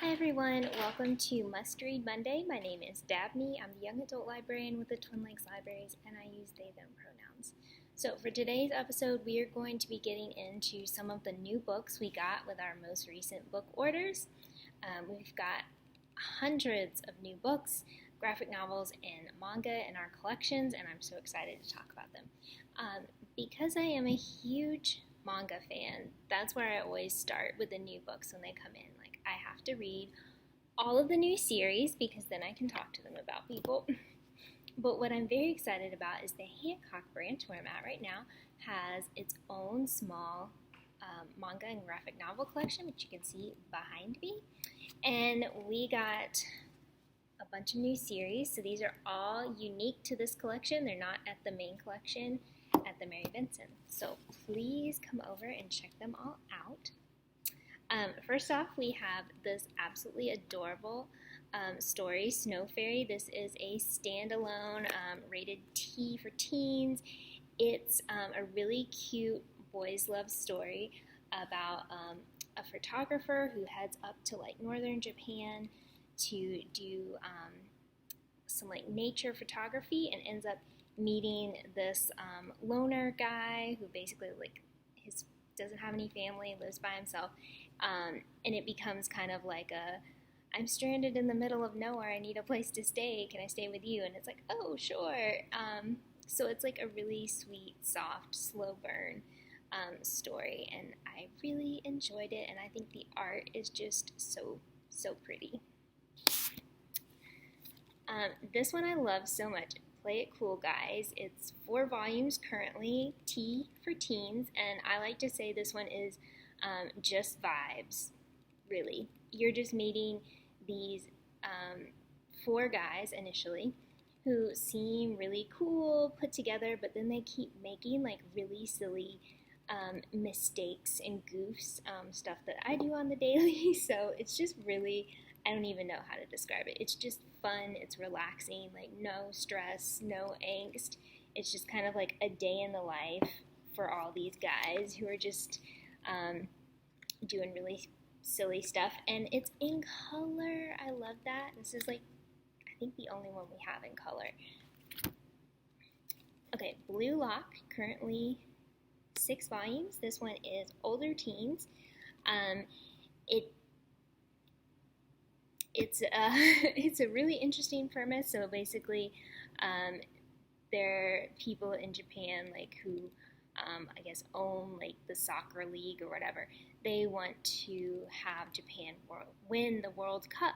Hi everyone, welcome to Must Read Monday. My name is Dabney. I'm the young adult librarian with the Twin Lakes Libraries, and I use they, them pronouns. So for today's episode, we are going to be getting into some of the new books we got with our most recent book orders. We've got hundreds of new books, graphic novels, and manga in our collections, and I'm so excited to talk about them. Because I am a huge manga fan, that's where I always start with the new books when they come in. Like, I have to read all of the new series because then I can talk to them about people. But what I'm very excited about is the Hancock Branch, where I'm at right now, has its own small manga and graphic novel collection, which you can see behind me. And we got a bunch of new series. So these are all unique to this collection. They're not at the main collection at the Mary Vinson. So please come over and check them all out. First off, we have this absolutely adorable story, Snow Fairy. This is a standalone rated T for teens. It's a really cute boys' love story about a photographer who heads up to like northern Japan to do some like nature photography and ends up meeting this loner guy who basically like doesn't have any family, lives by himself, and it becomes kind of like I'm stranded in the middle of nowhere, I need a place to stay, can I stay with you? And it's like, oh, sure. So it's like a really sweet, soft, slow burn story, and I really enjoyed it, and I think the art is just so pretty. This one I love so much. Play It Cool, guys. It's 4 volumes currently, T for teens, and I like to say this one is just vibes, really. You're just meeting these 4 guys initially who seem really cool, put together, but then they keep making like really silly mistakes and goofs, stuff that I do on the daily, so it's just really, I don't even know how to describe it. It's just fun, it's relaxing, like no stress, no angst. It's just kind of like a day in the life for all these guys who are just doing really silly stuff. And it's in color. I love that. This is like, I think the only one we have in color. Okay, Blue Lock, currently 6 volumes. This one is older teens. It's a really interesting premise. So basically, there are people in Japan like who I guess own like the soccer league or whatever. They want to have Japan win the World Cup,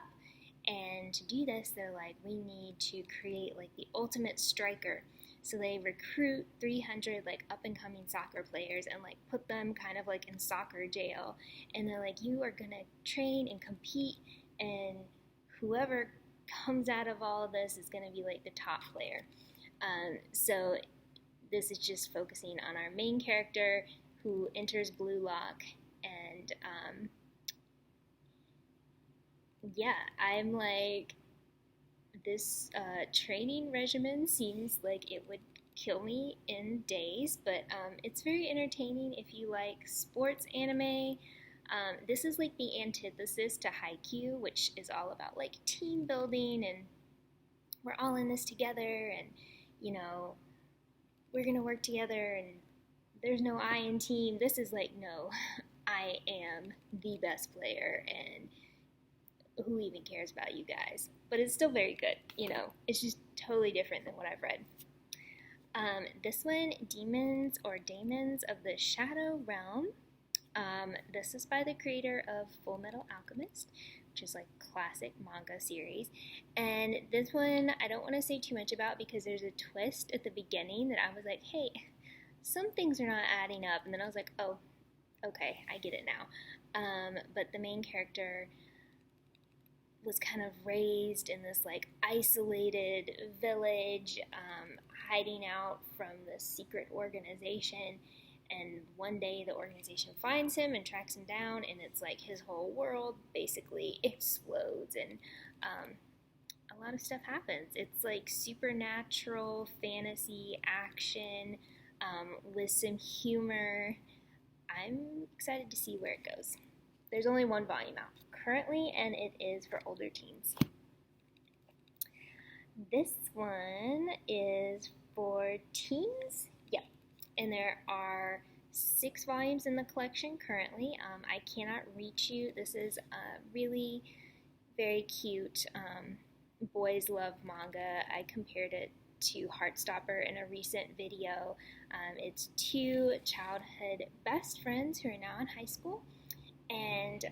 and to do this, they're like, we need to create like the ultimate striker. So they recruit 300 like up and coming soccer players and like put them kind of like in soccer jail, and they're like, you are gonna train and compete, and whoever comes out of all of this is going to be like the top player. So this is just focusing on our main character who enters Blue Lock, and yeah, I'm like, this training regimen seems like it would kill me in days, but it's very entertaining if you like sports anime. This is like the antithesis to Haikyuu, which is all about like team building and we're all in this together, and you know, we're gonna work together and there's no I in team. This is like, no, I am the best player and who even cares about you guys? But it's still very good, you know, it's just totally different than what I've read. This one, Demons or Daemons of the Shadow Realm. This is by the creator of Full Metal Alchemist, which is like classic manga series. And this one I don't want to say too much about because there's a twist at the beginning that I was like, hey, some things are not adding up. And then I was like, oh, okay, I get it now. But the main character was kind of raised in this like isolated village, hiding out from this secret organization. And one day the organization finds him and tracks him down, and it's like his whole world basically explodes, and a lot of stuff happens. It's like supernatural, fantasy, action, with some humor. I'm excited to see where it goes. there's only one volume out currently, and it is for older teens. This one is for teens, yeah, and there are 6 volumes in the collection currently. I Cannot Reach You. This is a really very cute boys love manga. I compared it to Heartstopper in a recent video. It's 2 childhood best friends who are now in high school, and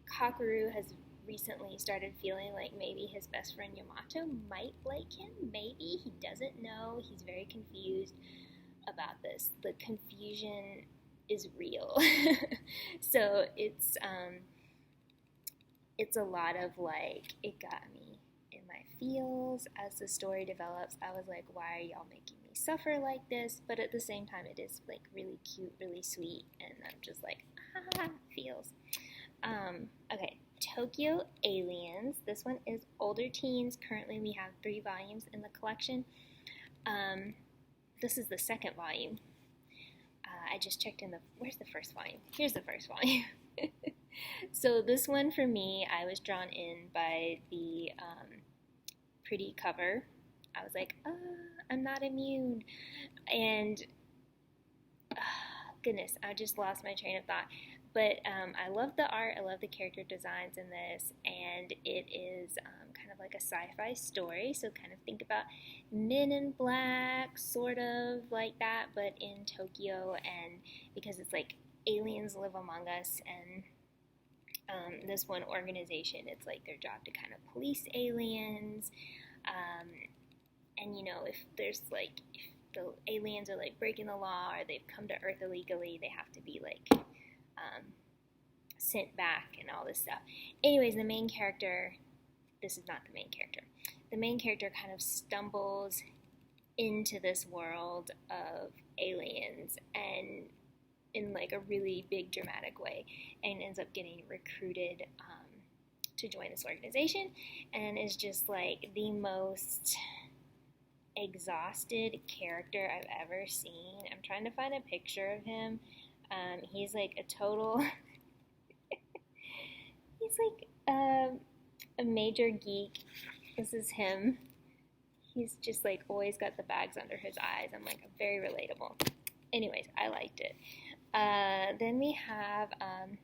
Kakeru has recently started feeling like maybe his best friend Yamato might like him. Maybe. He doesn't know. He's very confused about this. The confusion is real. So it's a lot of like, it got me in my feels as the story develops. I was like, why are y'all making me suffer like this? But at the same time, it is like really cute, really sweet, and I'm just like, feels. Okay, Tokyo Aliens. This one is older teens. Currently, we have 3 volumes in the collection. This is the 2nd volume. I just checked in where's the first volume? Here's the first volume. So this one for me, I was drawn in by the pretty cover. I was like, I'm not immune. And goodness, I just lost my train of thought. But I love the art, I love the character designs in this, and it is kind of like a sci-fi story, so kind of think about Men in Black, sort of like that, but in Tokyo, and because it's like aliens live among us, and this one organization, it's like their job to kind of police aliens, and you know, if there's like, if the aliens are like breaking the law, or they've come to Earth illegally, they have to be like sent back and all this stuff. Anyways, the main character, this is not the main character. The main character kind of stumbles into this world of aliens and in like a really big dramatic way, and ends up getting recruited to join this organization, and is just like the most exhausted character I've ever seen. I'm trying to find a picture of him. He's like a total he's like a major geek. This is him. He's just like always got the bags under his eyes. I'm like, very relatable. Anyways, I liked it. Then we have, I'm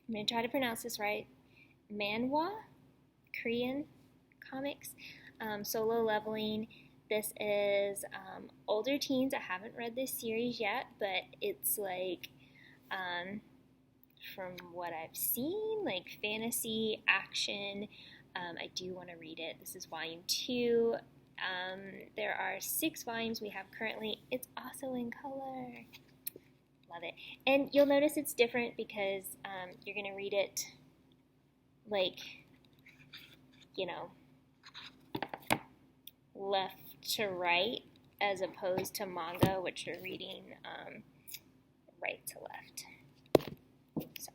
going to try to pronounce this right, Manhwa, Korean comics, Solo Leveling. This is older teens. I haven't read this series yet, but it's like, from what I've seen, like fantasy, action. I do want to read it. This is volume 2. There are 6 volumes we have currently. It's also in color. Love it. And you'll notice it's different because you're going to read it like, you know, left to right, as opposed to manga, which you're reading right to left. So,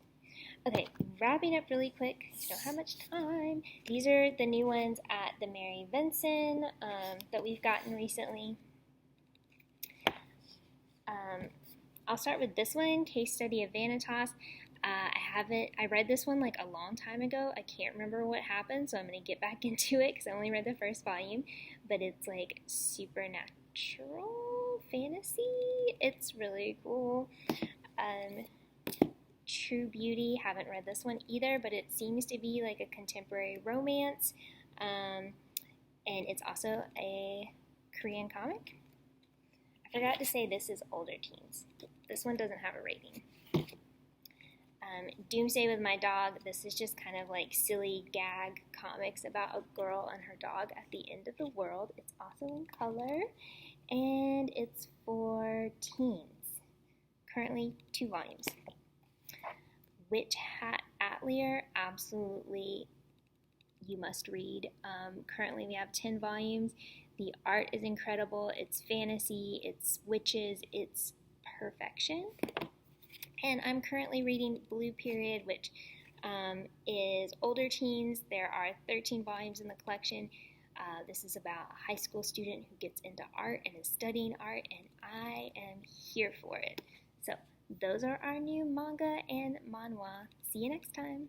okay, wrapping up really quick, I don't have much time. These are the new ones at the Mary Vinson that we've gotten recently. I'll start with this one, Case Study of Vanitas. I read this one like a long time ago. I can't remember what happened, so I'm going to get back into it because I only read the first volume. But it's like supernatural fantasy. It's really cool. True Beauty, haven't read this one either, but it seems to be like a contemporary romance. And it's also a Korean comic. I forgot to say this is older teens. This one doesn't have a rating. Doomsday With My Dog. This is just kind of like silly gag comics about a girl and her dog at the end of the world. It's also in color, and it's for teens. Currently 2 volumes. Hat Atelier, absolutely you must read. Currently we have 10 volumes. The art is incredible. It's fantasy, it's witches, it's perfection. And I'm currently reading Blue Period, which is older teens. There are 13 volumes in the collection. This is about a high school student who gets into art and is studying art, and I am here for it. So those are our new manga and manhwa. See you next time!